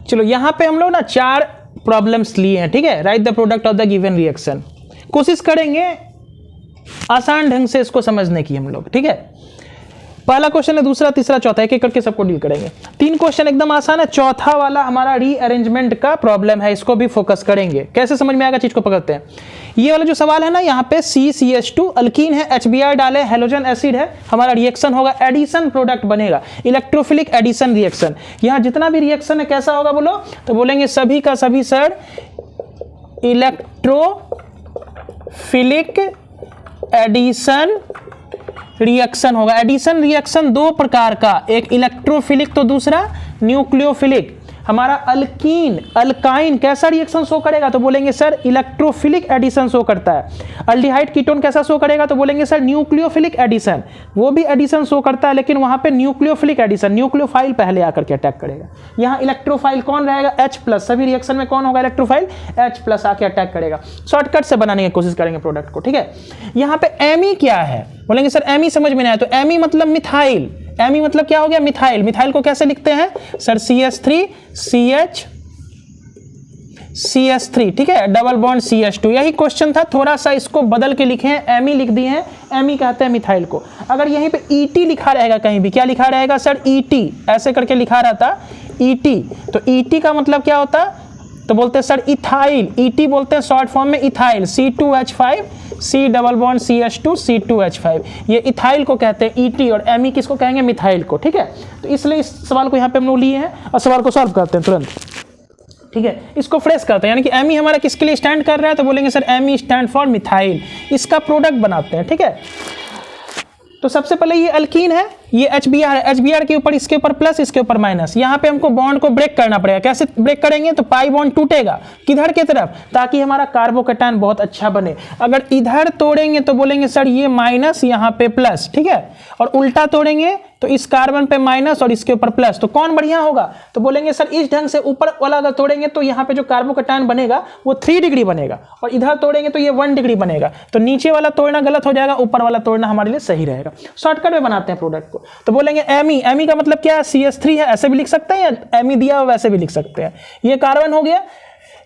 चलो यहाँ पे हम लोग ना 4 प्रॉब्लम्स लिए हैं, ठीक है। Right the product of the given reaction. कोशिश करेंगे आसान ढंग से इसको समझने की हम लोग, ठीक है। पहला क्वेश्चन है, दूसरा, तीसरा, चौथा, एक एक करके सबको डील करेंगे। 3 क्वेश्चन एकदम आसान है, चौथा वाला हमारा रीअरेंजमेंट का प्रॉब्लम है, इसको भी फोकस करेंगे। कैसे समझ में आएगा चीज को पकड़ते हैं। ये वाला जो सवाल है ना, यहाँ पे CCH2 अल्कीन है, HBr डाले, हेलोजन एसिड है, हमारा रिएक्शन होगा, एडिशन प्रोडक्ट बनेगा, इलेक्ट्रोफिलिक एडिशन रिएक्शन। यहाँ जितना भी रिएक्शन है कैसा होगा बोलो, तो बोलेंगे सभी का सभी सर इलेक्ट्रोफिलिक एडिशन रिएक्शन होगा। एडिशन रिएक्शन 2 प्रकार का, एक इलेक्ट्रोफिलिक तो दूसरा न्यूक्लियोफिलिक। हमारा अल्कीन अल्काइन कैसा रिएक्शन शो करेगा, तो बोलेंगे सर इलेक्ट्रोफिलिक एडिशन शो करता है। अल्डिहाइड कीटोन कैसा शो करेगा, तो बोलेंगे सर न्यूक्लियोफिलिक एडिशन, वो भी एडिशन शो करता है लेकिन वहां पे न्यूक्लियोफिलिक एडिशन, न्यूक्लियोफाइल पहले आकर के अटैक करेगा। यहाँ इलेक्ट्रोफाइल कौन रहेगा, H+, सभी रिएक्शन में कौन होगा इलेक्ट्रोफाइल, H+ आके अटैक करेगा। शॉर्टकट से बनाने की कोशिश करेंगे प्रोडक्ट को, ठीक है। यहाँ पे एमी क्या है, बोलेंगे सर एमी समझ में नहीं आया, तो एमी मतलब मिथाइल। एमी मतलब क्या हो गया, मिथाइल। मिथाइल को कैसे लिखते हैं सर, CH3, ठीक है, डबल बॉन्ड CH2। यही क्वेश्चन था, थोड़ा सा इसको बदल के लिखे हैं, एमी लिख दिए हैं। एमी कहते हैं मिथाइल को। अगर यहीं पे ET लिखा रहेगा कहीं भी, क्या लिखा रहेगा सर, ET ऐसे करके लिखा रहता ET, तो ET का मतलब क्या होता, तो बोलते हैं सर इथाइल। ET बोलते हैं शॉर्ट फॉर्म में ethyl, C2H5 C double bond CH2 C2H5, ये इथाइल को कहते हैं ET, और एमी किसको कहेंगे, मिथाइल को, ठीक है। तो इसलिए इस सवाल को यहाँ पे हम लोग लिए हैं और सवाल को सॉल्व करते हैं तुरंत, ठीक है। इसको फ्रेश करते हैं, यानी कि एमी हमारा किसके लिए स्टैंड कर रहा है, तो बोलेंगे sir Me stand for methyl. इसका प्रोडक्ट बनाते हैं, ठीक है। तो सबसे पहले ये अल्कीन है, ये HBr है, HBr के ऊपर इसके ऊपर प्लस, इसके ऊपर माइनस। यहाँ पे हमको बॉन्ड को ब्रेक करना पड़ेगा। कैसे ब्रेक करेंगे, तो पाई बॉन्ड टूटेगा किधर के तरफ, ताकि हमारा कार्बोकैटायन बहुत अच्छा बने। अगर इधर तोड़ेंगे तो बोलेंगे सर ये माइनस, यहाँ पे प्लस, ठीक है। और उल्टा तोड़ेंगे तो इस कार्बन पे माइनस और इसके ऊपर प्लस, तो कौन बढ़िया होगा, तो बोलेंगे सर इस ढंग से ऊपर वाला अगर तोड़ेंगे तो यहाँ पे जो कार्बोकैटायन बनेगा वो 3 डिग्री बनेगा, और इधर तोड़ेंगे तो ये 1 डिग्री बनेगा। तो नीचे वाला तोड़ना गलत हो जाएगा, ऊपर वाला तोड़ना हमारे लिए सही रहेगा। शॉर्टकट में बनाते हैं प्रोडक्ट को। तो बोलेंगे एमी, एमी का मतलब क्या है, CH3 है, ऐसे भी लिख सकते हैं, या एमी दिया हुआ वैसे भी लिख सकते हैं। ये कार्बन हो गया,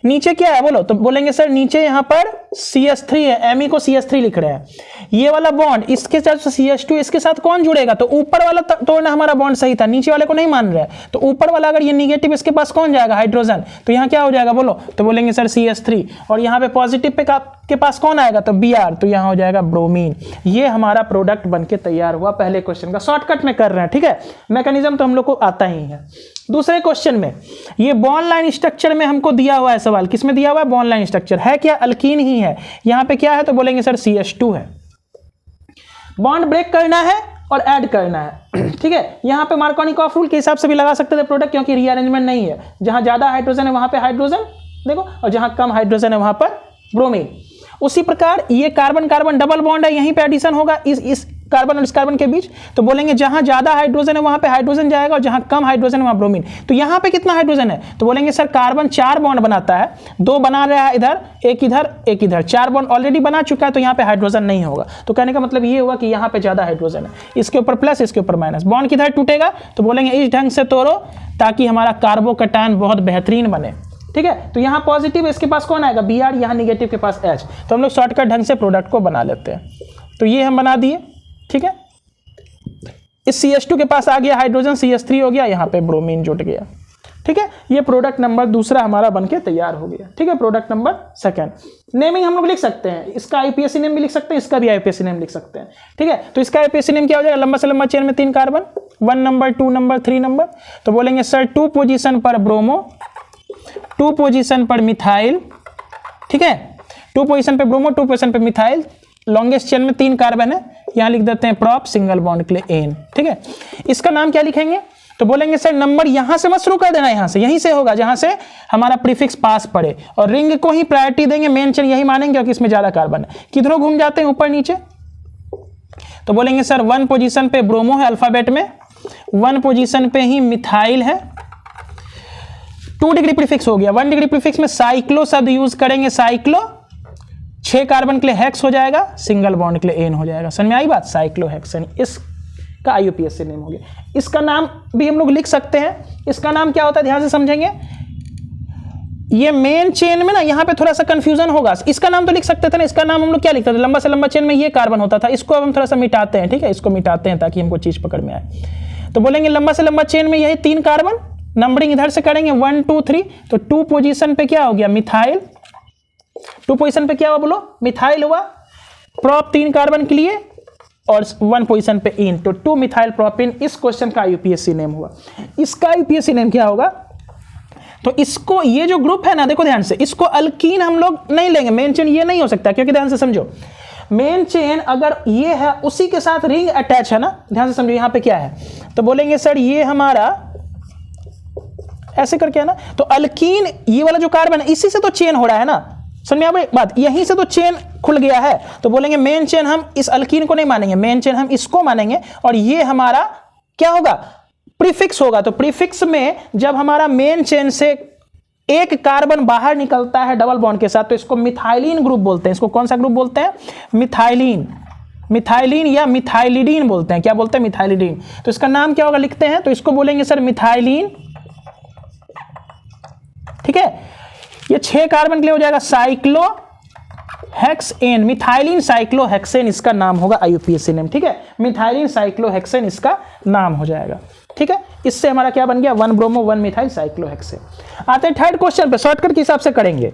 नीचे क्या है बोलो, तो बोलेंगे सर नीचे यहाँ पर CH3 है, एमी को CH3 लिख रहे हैं। ये वाला बॉन्ड इसके साथ CH2, इसके साथ कौन जुड़ेगा, तो ऊपर वाला तोड़ना हमारा बॉन्ड सही था, नीचे वाले को नहीं मान रहे। तो ऊपर वाला अगर ये निगेटिव, इसके पास कौन जाएगा, हाइड्रोजन, तो यहाँ क्या हो जाएगा बोलो, तो बोलेंगे सर CH3। और यहाँ पे पॉजिटिव पे के पास कौन आएगा, तो Br, तो यहाँ हो जाएगा ब्रोमीन। ये हमारा प्रोडक्ट बनके तैयार हुआ पहले क्वेश्चन का। शॉर्टकट में कर रहे हैं, ठीक है, मैकेनिज्म तो हम लोग को आता ही है। दूसरे क्वेश्चन में ये बॉन्ड लाइन स्ट्रक्चर में हमको दिया हुआ है सवाल, किसमें दिया हुआ है, बॉन्ड लाइन स्ट्रक्चर है क्या, अल्कीन ही है। यहाँ पे क्या है, तो बोलेंगे सर CH2 है। बॉन्ड ब्रेक करना है और ऐड करना है, ठीक है। यहाँ पे मार्कोनिकॉफ रूल के हिसाब से भी लगा सकते थे प्रोडक्ट, क्योंकि रीअरेंजमेंट नहीं है। जहां ज्यादा हाइड्रोजन है वहां पे हाइड्रोजन देखो, और जहां कम हाइड्रोजन है वहां पर ब्रोमीन। उसी प्रकार ये कार्बन कार्बन डबल बॉन्ड है, यहीं पे एडिशन होगा इस कार्बन और इस कार्बन के बीच। तो बोलेंगे जहां ज्यादा हाइड्रोजन है वहां पे हाइड्रोजन जाएगा, और जहां कम हाइड्रोजन है वहां ब्रोमीन। तो यहां पे कितना हाइड्रोजन है, तो बोलेंगे सर कार्बन 4 बॉन्ड बनाता है, 2 बना रहा है इधर, एक इधर, एक इधर, 4 बॉन्ड ऑलरेडी बना चुका है, तो यहाँ पे हाइड्रोजन नहीं होगा। तो कहने का मतलब ये हुआ कि यहाँ पे ज्यादा हाइड्रोजन है, इसके ऊपर प्लस, इसके ऊपर माइनस। बॉन्ड किधर टूटेगा, तो बोलेंगे इस ढंग से तोड़ो ताकि हमारा कार्बोकैटायन बहुत बेहतरीन बने, ठीक है। तो यहाँ पॉजिटिव इसके पास कौन आएगा, Br, यहाँ निगेटिव के पास H। तो हम लोग शॉर्टकट ढंग से प्रोडक्ट को बना लेते हैं। तो ये हम बना दिए, ठीक है। इस CH2 के पास आ गया हाइड्रोजन, CH3 हो गया, यहाँ पे ब्रोमीन जुट गया, ठीक है। ये प्रोडक्ट नंबर दूसरा हमारा बनके तैयार हो गया, ठीक है। प्रोडक्ट नंबर सेकंड, नेमिंग हम लोग लिख सकते हैं, इसका IUPAC नेम भी लिख सकते हैं, इसका भी IUPAC नेम लिख सकते हैं, ठीक है। तो इसका IUPAC नेम क्या हो जाएगा, लंबा से लंबा चेन में 3 कार्बन, 1 नंबर, 2 नंबर, 3 नंबर। तो बोलेंगे सर 2 पोजीशन पर ब्रोमो, 2 पोजीशन पर मिथाइल, ठीक है। 2 पोजीशन पे ब्रोमो, 2 पोजीशन पे मिथाइल, लॉन्गेस्ट चेन में 3 कार्बन है, यहां लिख देते हैं प्रॉप सिंगल बॉन्ड के लिए एन, ठीक है। इसका नाम क्या लिखेंगे, तो बोलेंगे सर नंबर यहां से मत शुरू कर देना, यहां से, यहीं से होगा जहां से हमारा प्रीफिक्स पास पड़े, और रिंग को ही प्रायोरिटी देंगे, मेन चेन यही मानेंगे क्योंकि इसमें ज्यादा कार्बन है। किधरों घूम जाते हैं ऊपर नीचे, तो बोलेंगे सर 1 पोजीशन पे ब्रोमो है अल्फाबेट में, 1 पोजीशन पे ही मिथाइल है, 2 डिग्री प्रीफिक्स हो गया। 1 डिग्री प्रीफिक्स में साइक्लो शब्द यूज करेंगे, साइक्लो, 6 कार्बन के लिए हेक्स हो जाएगा, सिंगल बॉन्ड के लिए एन हो जाएगा। समझ में आई बात, साइक्लोहेक्सेन, इसका IUPAC नेम हो गया। इसका नाम भी हम लोग लिख सकते हैं, इसका नाम क्या होता है ध्यान से समझेंगे, ये मेन चेन में ना यहाँ पे थोड़ा सा कंफ्यूजन होगा। इसका नाम तो लिख सकते थे ना, इसका नाम हम लोग क्या लिखते थे, लंबा से लंबा चेन में ये कार्बन होता था। इसको अब हम थोड़ा सा मिटाते हैं, ठीक है, इसको मिटाते हैं ताकि हमको चीज पकड़ में आए। तो बोलेंगे लंबा से लंबा चेन में यही 3 कार्बन, नंबरिंग इधर से करेंगे 1 2 3, तो 2 पोजीशन पे क्या हो गया, मिथाइल। 2 पोजीशन पे क्या हुआ बोलो, मिथाइल हुआ। प्रोप 3 कार्बन के लिए और 1 पोजीशन पे इन, तो 2 मिथाइल प्रोपिन। इस क्वेश्चन का यूपीएससी नेम हुआ। इसका यूपीएससी नेम क्या होगा, तो इसको, ये जो ग्रुप है ना, देखो ध्यान से, इसको अल्कीन हम लोग नहीं लेंगे, मेन चेन ये नहीं हो सकता, क्योंकि ध्यान से समझो, मेन चेन अगर ये है उसी के साथ रिंग अटैच है ना, ध्यान से समझो यहाँ पे क्या है, तो बोलेंगे सर ये हमारा ऐसे करके है ना, तो अल्कीन ये वाला जो कार्बन है इसी से तो चेन हो रहा है ना, समझ में आ गई बात, यहीं से तो चेन खुल गया है। तो बोलेंगे मेन चेन हम इस अल्कीन को नहीं मानेंगे, मेन चेन हम इसको मानेंगे, और ये हमारा क्या होगा, प्रीफिक्स होगा। तो प्रीफिक्स में जब हमारा मेन चेन से एक कार्बन बाहर निकलता है डबल बॉन्ड के साथ, तो इसको मिथाइलिन ग्रुप बोलते हैं। इसको कौन सा ग्रुप बोलते हैं, मिथाइलिन, मिथाइलिन या मिथाइलिडीन बोलते हैं। क्या बोलते हैं, मिथाइलिडीन। तो इसका नाम क्या होगा, लिखते हैं, तो इसको बोलेंगे सर मिथाइलिन, ठीक है। ये 6 कार्बन के लिए हो जाएगा साइक्लो हेक्सेन, मिथाइलिन साइक्लोहेक्सेन इसका नाम होगा आईयूपीएसी नेम, ठीक है, मिथाइलिन साइक्लोहेक्सेन इसका नाम हो जाएगा, ठीक है। इससे हमारा क्या बन गया, 1 ब्रोमो 1 मिथाइल साइक्लोहेक्सेन। आते हैं थर्ड क्वेश्चन पे, शॉर्टकट के हिसाब से करेंगे।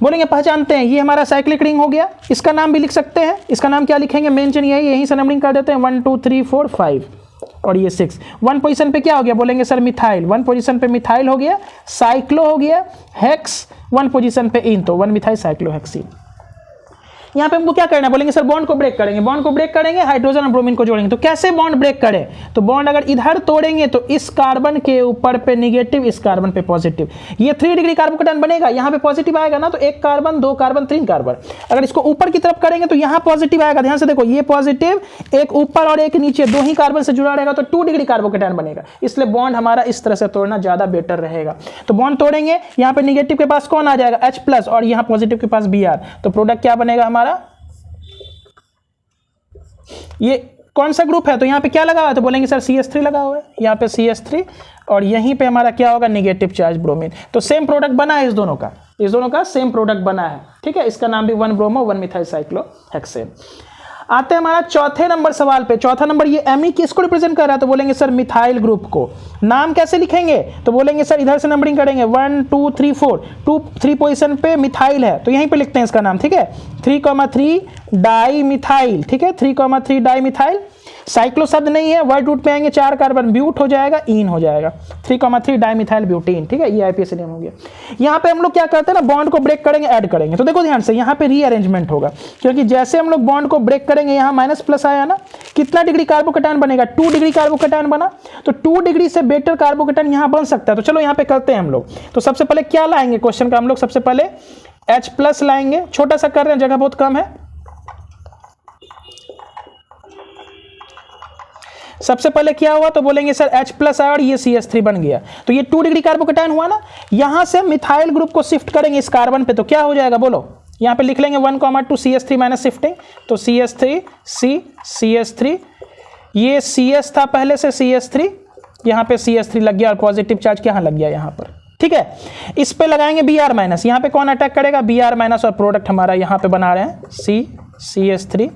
बोलेंगे पहचानते हैं, ये हमारा साइक्लिक रिंग हो गया, इसका नाम भी लिख सकते हैं। इसका नाम क्या लिखेंगे, मेंशन यहीं से नंबरिंग कर देते हैं, 1 2 3 4 5 और ये 6। 1 पोजीशन पे क्या हो गया, बोलेंगे सर मिथाइल, 1 पोजीशन पे मिथाइल हो गया, साइक्लो हो गया, हेक्स 1 पोजीशन पे इन, तो 1 मिथाइल साइक्लोहेक्सीन। यहाँ पे हमको क्या करना है, बोलेंगे सर बॉन्ड को ब्रेक करेंगे, बॉन्ड को ब्रेक करेंगे, हाइड्रोजन और ब्रोमीन को जोड़ेंगे। तो कैसे बॉन्ड ब्रेक करें, तो बॉन्ड अगर इधर तोड़ेंगे तो इस कार्बन के ऊपर पे निगेटिव, इस कार्बन पे पॉजिटिव, ये 3 डिग्री कार्बोकेटायन बनेगा, यहाँ पे पॉजिटिव आएगा ना, तो 1 कार्बन 2 कार्बन 3 कार्बन। अगर इसको ऊपर की तरफ करेंगे तो यहाँ पॉजिटिव आएगा, ध्यान से देखो, ये पॉजिटिव, एक ऊपर और एक नीचे, 2 ही कार्बन से जुड़ा रहेगा, तो 2 डिग्री कार्बोकेटायन बनेगा। इसलिए बॉन्ड हमारा इस तरह से तोड़ना ज्यादा बेटर रहेगा। तो बॉन्ड तोड़ेंगे, यहाँ पे निगेटिव के पास कौन आ जाएगा, H+, और यहाँ पॉजिटिव के पास Br, तो प्रोडक्ट क्या बनेगा हमारा, ये कौन सा ग्रुप है, तो यहाँ पे क्या लगा हुआ है, तो बोलेंगे सर CH3 लगा हुआ है, यहाँ पे CH3, और यहीं पे हमारा क्या होगा, नेगेटिव चार्ज ब्रोमीन। तो सेम प्रोडक्ट बना है इस दोनों का सेम प्रोडक्ट बना है, ठीक है। इसका नाम भी 1 ब्रोमो 1 मिथाइल साइक्लोहेक्सेन। आते हैं हमारा चौथे नंबर सवाल पे। चौथा नंबर, ये एमी किसको रिप्रेजेंट कर रहा है, तो बोलेंगे सर मिथाइल ग्रुप को। नाम कैसे लिखेंगे, तो बोलेंगे सर इधर से नंबरिंग करेंगे 1 2 3 4, 3 पोजीशन पे मिथाइल है, तो यहीं पे लिखते हैं इसका नाम, ठीक है, 3,3 डाई मिथाइल, ठीक है, 3,3 डाई मिथाइल। साइक्लो शब्द नहीं है, वर्ड रूट पे आएंगे, 4 कार्बन, ब्यूट हो जाएगा, इन हो जाएगा, 3,3 डाईमिथाइल ब्यूटीन, ठीक है, ये आईपीएसी नेम हो गया। यहाँ पे हम लोग क्या करते हैं ना, बॉन्ड को ब्रेक करेंगे, ऐड करेंगे। तो देखो ध्यान से, यहाँ पे रीअरेंजमेंट होगा, क्योंकि जैसे हम लोग बॉन्ड को ब्रेक करेंगे, यहाँ माइनस प्लस आया ना, कितना डिग्री कार्बोकेटायन बनेगा, 2 डिग्री कार्बोकेटायन बना, तो 2 डिग्री से बेटर कार्बोकेटायन यहाँ बन सकता है। तो चलो यहाँ पे करते हैं हम लोग। तो सबसे पहले क्या लाएंगे क्वेश्चन का, हम लोग सबसे पहले H+ लाएंगे, छोटा सा कर रहे हैं, जगह बहुत कम है। सबसे पहले क्या हुआ, तो बोलेंगे सर H+ आया और ये CH3 बन गया, तो ये 2 डिग्री कार्बोकेटायन हुआ ना। यहां से मिथाइल ग्रुप को शिफ्ट करेंगे इस कार्बन पे, तो क्या हो जाएगा बोलो, यहां पे लिख लेंगे 1,2 CH3 माइनस शिफ्टिंग, तो CH3 CH3, ये CH था पहले से CH3, यहां पे CH3 लग गया और पॉजिटिव चार्ज क्या लग गया यहाँ पर, ठीक है। इस पे लगाएंगे Br-, यहाँ पे कौन अटैक करेगा, Br- और प्रोडक्ट हमारा यहाँ पे बना रहे हैं CH3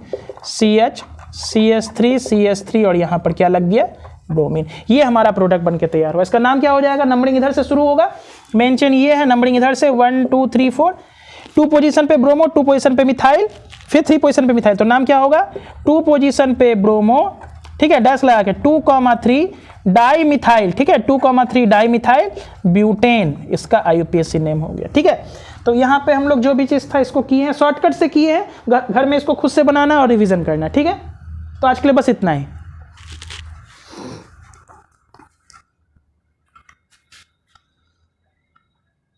CH CH3 और यहाँ पर क्या लग गया, ब्रोमीन। ये हमारा प्रोडक्ट बनके तैयार हुआ। इसका नाम क्या हो जाएगा, नंबरिंग इधर से शुरू होगा, मेंशन ये है, नंबरिंग इधर से 1 2 3 4, 2 पोजीशन पे ब्रोमो, 2 पोजीशन पे मिथाइल, फिर 3 पोजीशन पे मिथाइल। तो नाम क्या होगा, 2 पोजीशन पे ब्रोमो, ठीक है, डैश लगा के 2,3 डाई मिथाइल, ठीक है, 2,3 डाई मिथाइल ब्यूटेन, इसका आईयूपीएसी नेम हो गया, ठीक है। तो यहाँ पे हम लोग जो भी चीज़ था इसको किए हैं, शॉर्टकट से किए हैं, घर में इसको खुद से बनाना और रिवीजन करना, ठीक है। तो आज के लिए बस इतना ही।